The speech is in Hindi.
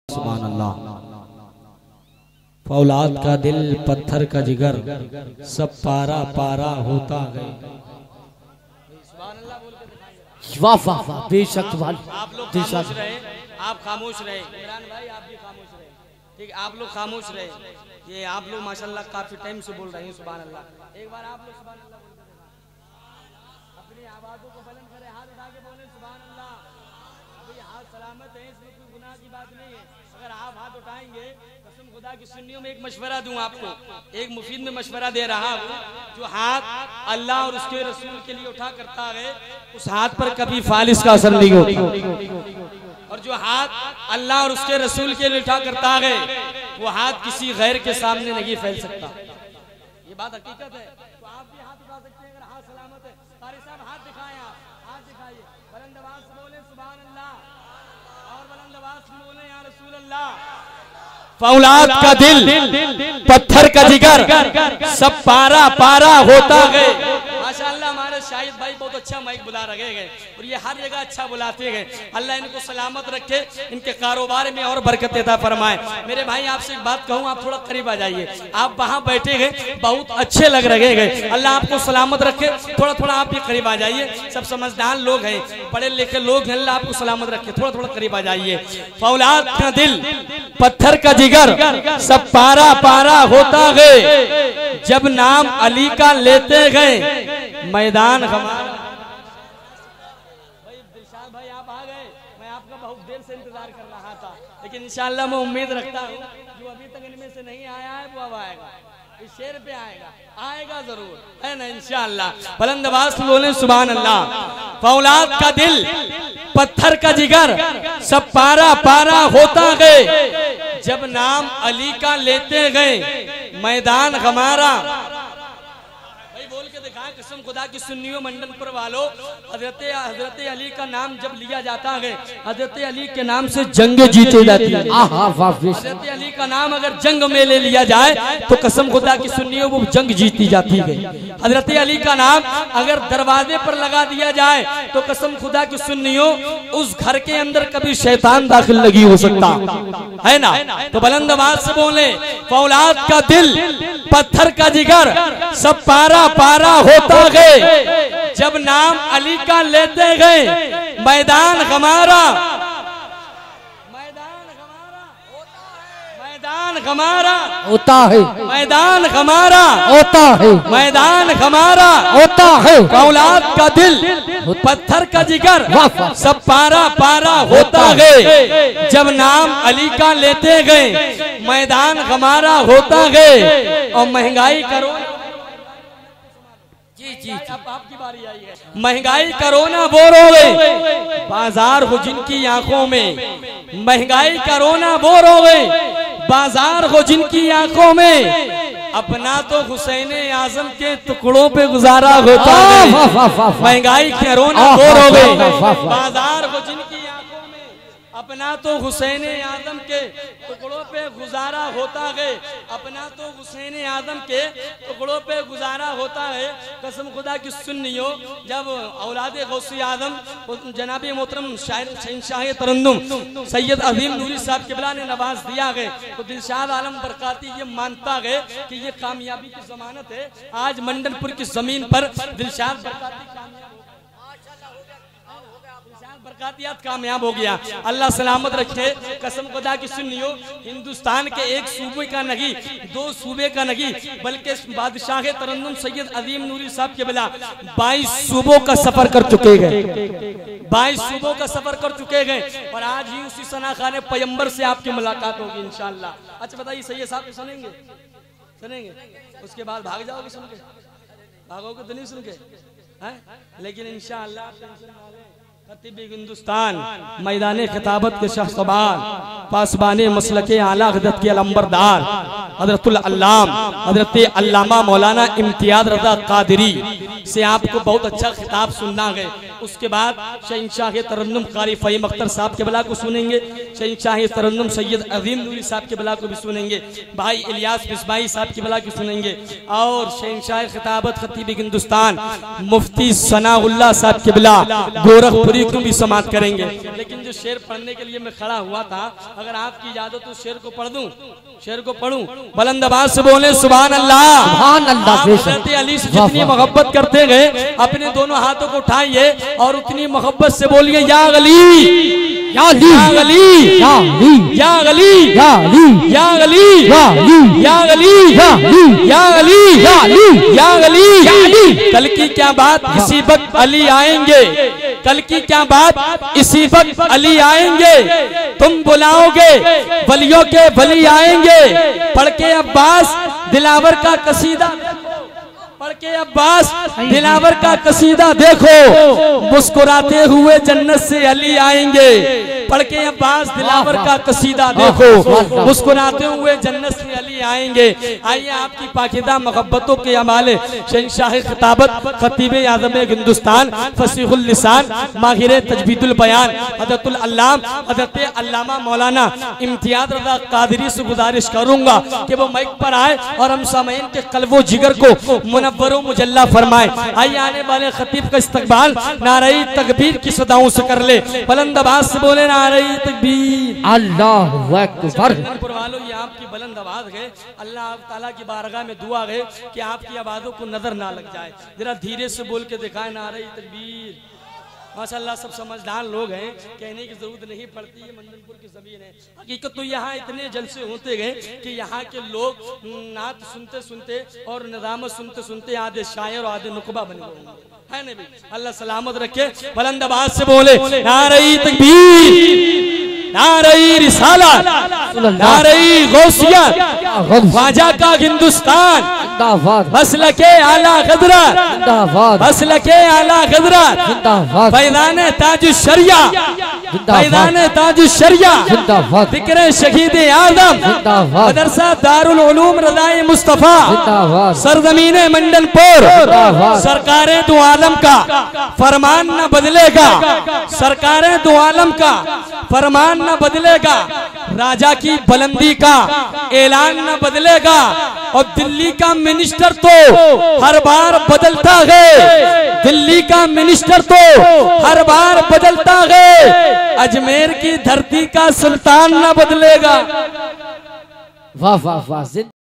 सुभान अल्लाह। फौलाद का दिल पत्थर का जिगर सब पारा पारा होता गए। वाह वाह वाह, बेशक आप लोग खामोश रहे, आप खामोश रहे, इमरान भाई आप भी खामोश रहे, ठीक, आप लोग खामोश रहे। ये आप लोग माशाल्लाह काफी टाइम से बोल रहे हैं सुभान अल्लाह। एक बार आप लोग सुभान अल्लाह बोल के दिखाएं, अपनी आवाज़ों को बुलंद करें, हाथ उठा के बोलें सुभान अल्लाह। अभी हाथ सलामत है, इसमें कोई गुनाह की बात नहीं है। अगर आप हाथ उठाएंगे, कसम खुदा की सुन्नियों में एक मशवरा दूं आपको, एक मुफीद में मशवरा दे रहा हूँ। जो हाथ अल्लाह और उसके रसूल के लिए उठा करता है, उस हाथ पर कभी फालिस का असर नहीं होता, और जो हाथ अल्लाह और उसके रसूल के लिए उठा करता है, वो हाथ किसी गैर के सामने नहीं फैल सकता। ये बात हकीकत है। तो आप भी हाथ उठा सकते हैं अगर हाथ सलामत है। कारी साहब हाथ दिखाएं, आप हाथ दिखाइए, बुलंद आवाज से बोले सुभान अल्लाह, और बुलंद आवाज से बोले या रसूल अल्लाह। फौलाद का दिल पत्थर का जिगर सब पारा पारा होता गए। माशाअल्लाह हमारे शाहिद भाई बहुत अच्छा माइक बुला रहे गए, और ये हर जगह अच्छा बुलाते गए। अल्लाह इनको सलामत रखे, इनके कारोबार में और बरकत अता फरमाए। मेरे भाई आपसे एक बात कहूँ, आप थोड़ा करीब आ जाइए, आप वहाँ बैठे गए बहुत अच्छे लग रहे गए। अल्लाह आपको सलामत रखे, थोड़ा थोड़ा आप भी करीब आ जाइए, सब समझदार लोग हैं, पढ़े लिखे लोग हैं, अल्लाह आपको सलामत रखे, थोड़ा थोड़ा करीब आ जाइए। फौलाद का दिल पत्थर का जिगर सब पारा पारा होता गए, जब नाम अली का लेते गए मैदान हमारा। भाई दिलशाद भाई आप आ गए, मैं आपका बहुत देर से इंतजार कर रहा था, लेकिन इंशाअल्लाह मैं उम्मीद रखता हूँ जो अभी तक इनमें से नहीं आया है वो अब आएगा, इस शेर पे आएगा, आएगा जरूर, है ना इंशाअल्लाह। बुलंद आवाज से बोले सुभान अल्लाह। फौलाद का दिल पत्थर का जिगर सब पारा पारा होता गए, जब नाम अली का लेते गए मैदान हमारा। भाई बोल के दिखाएं, कसम खुदा की सुन्नियों मंडनपुर वालों, हजरत अली का नाम जब लिया जाता है, हजरत अली के नाम से जंग जीते जाती है। हजरत अली का नाम अगर जंग में ले लिया जाए तो कसम खुदा की सुन्नियों वो जंग जीती जाती है। हजरत अली का नाम अगर दरवाजे पर लगा दिया जाए तो कसम खुदा की सुन्नियों उस घर के अंदर कभी शैतान दाखिल नहीं हो सकता, है ना। तो बुलंद आवाज से बोले, फौलाद का दिल पत्थर का जिगर सब पारा पारा होता गए, जब नाम अली का लेते गए मैदान हमारा। मैदान हमारा होता है, मैदान हमारा होता है, मैदान हमारा होता है। फौलाद का दिल पत्थर का जिगर सब पारा पारा होता गए, जब नाम अली का लेते गए मैदान हमारा होता गए। और महंगाई करो जी, अब आपकी बारी आई है। महंगाई करो ना बोर हो गए, बाजार हो जिनकी आंखों में, महंगाई करो ना बोर हो गए, बाजार हो जिनकी आंखों में, अपना तो हुसैन आजम के टुकड़ों पे गुजारा होता है। महंगाई करो ना बोर हो गए, बाजार हो जिनकी आंखों में, अपना तो हुसैन आजम के टुकड़ों पे गुजारा होता है, अपना तो हुसैन आजम के टुकड़ों पे गुजारा होता है। कसम खुदा की सुन्नियों, जब औलादे गौसे आजम जनाबी मोहतरम शहंशाह तरन्नुम सैयद अजीम नूरी साहब किबला ने नवाज दिया गए, तो दिलशाद आलम बरकाती ये मानता गए कि ये कामयाबी की जमानत है। आज मंडनपुर की जमीन पर दिलशाद बरकाती बरकातियात कामयाब हो गया, अल्लाह सलामत रखे। कसम खुदा की सुन्नियों, हिंदुस्तान के एक सूबे का नहीं, दो सूबे का नहीं, बल्कि बादशाह तरन्नुम सैयद अजीम नूरी साहब के बिला 22 सूबों का सफर कर चुके गए, 22 सूबों का सफर कर चुके गए। और आज ही उसी सना खाने पैगंबर से आपकी मुलाकात होगी इंशाअल्लाह। अच्छा बताइए सैयद साहब सुनेंगे, सुनेंगे, उसके बाद भाग जाओगे सुन के, भागोगे तो नहीं सुन के, है? लेकिन इंशाअल्लाह खतीब हिंदुस्तान मैदान खिताबत के शख्सबान पासबान मसलके आला हज़रत के अलंबरदार हज़रतुल अल्लाम हज़रत अल्लामा मौलाना इम्तियाज रज़ा कादरी से आपको बहुत अच्छा खिताब सुनना है। उसके बाद शहंशाह तरन्नुम कारी फ़हीम अख्तर साहब के बला को सुनेंगे, शहंशाह तरन्नुम सैयद अजीम नूरी साहब के बला को भी सुनेंगे, भाई इलियास बिस्माई साहब के बला को सुनेंगे और शहंशाह खिताबत खतीब हिंदुस्तान मुफ्ती सनाउल्लाह साहब के बला गोरखपुरी को भी समाप्त करेंगे। लेकिन जो शेर पढ़ने के लिए मैं खड़ा हुआ था, अगर आपकी इजाजत तो शेर को पढ़ दूं, शेर को पढ़ूं, बुलंद आवाज से बोले सुभान अल्लाह। सुभान अल्लाह। हज़रत अली से जितनी मोहब्बत करते गए, अपने दोनों हाथों को उठाइए और उतनी मोहब्बत से बोलिए या अली या अली या अली या अली या अली या अली या अली या अली या अली या अली या अली या अली। कल की क्या बात इसी वक्त अली आएंगे, कल की क्या बात इसी वक्त अली आएंगे, तुम बुलाओगे वलियों के वली आएंगे। पढ़ के अब्बास दिलावर का कसीदा, पढ़ के अब्बास दिलावर का कसीदा देखो, मुस्कुराते हुए जन्नत से अली आएंगे। पढ़ के अब्बास दिलावर का कसीदा देखो, मुस्कुराते हुए जन्नत से अली आएंगे। आइए आपकी पाकीदा मोहब्बतों के अमाले शहंशाह खिताबत खतीब आज़म हिंदुस्तान फसीहुल लिसान माहिर तजवीदुल बयान हज़रतुल अल्लाम हज़रत अल्लामा मौलाना इम्तियाज रज़ा कादरी से गुजारिश करूंगा कि वो माइक पर आए और हम सामईन के कल्बो जिगर को मुनव्वरो मुजल्ला फरमाए। आइए आने वाले खतीब का इस्तकबाल नारे तकबीर की सदाओं से कर ले, बुलंद आवाज से बोले नारे तकबीर। अल्लाहु अकबर। वालों ये आपकी बुलंद आवाज है, अल्लाह ताला की बारगाह में दुआ है कि आपकी आवाजों को नजर ना लग जाए, जरा धीरे से बोल के दिखाए नारे तकबीर। माशाअल्लाह सब समझदार लोग हैं, कहने की जरूरत नहीं पड़ती, है मंदनपुर की ज़मीन है। हकीकत तो यहाँ इतने जलसे होते गए कि यहाँ के लोग नात सुनते सुनते और निज़ामत सुनते सुनते आधे शायर और आधे नुकबा बन गए है नबी। अल्लाह सलामत रखे। बुलंद आवाज से बोले नारे तकबीर, नारे रिसाला, नारे गौसिया, ख्वाजा का हिंदुस्तान, मसलके आला गदरा, मसलके आला गदरा, फैज़ान ताजुश शरिया, फैज़ान ताजुश शरिया, ज़िक्र शहीद आज़म, मदरसा दारुल उलूम रज़ाए मुस्तफा, सरज़मीन मंडनपुर। सरकारें दो आलम का फरमान न बदलेगा, सरकारें दो आलम का फरमान न बदलेगा, राजा की बुलंदी का ऐलान न बदलेगा। और दिल्ली का मिनिस्टर तो हर बार बदलता है, दिल्ली का मिनिस्टर तो हर बार बदलता है, अजमेर की धरती का सुल्तान न बदलेगा। वाह वाह वाह।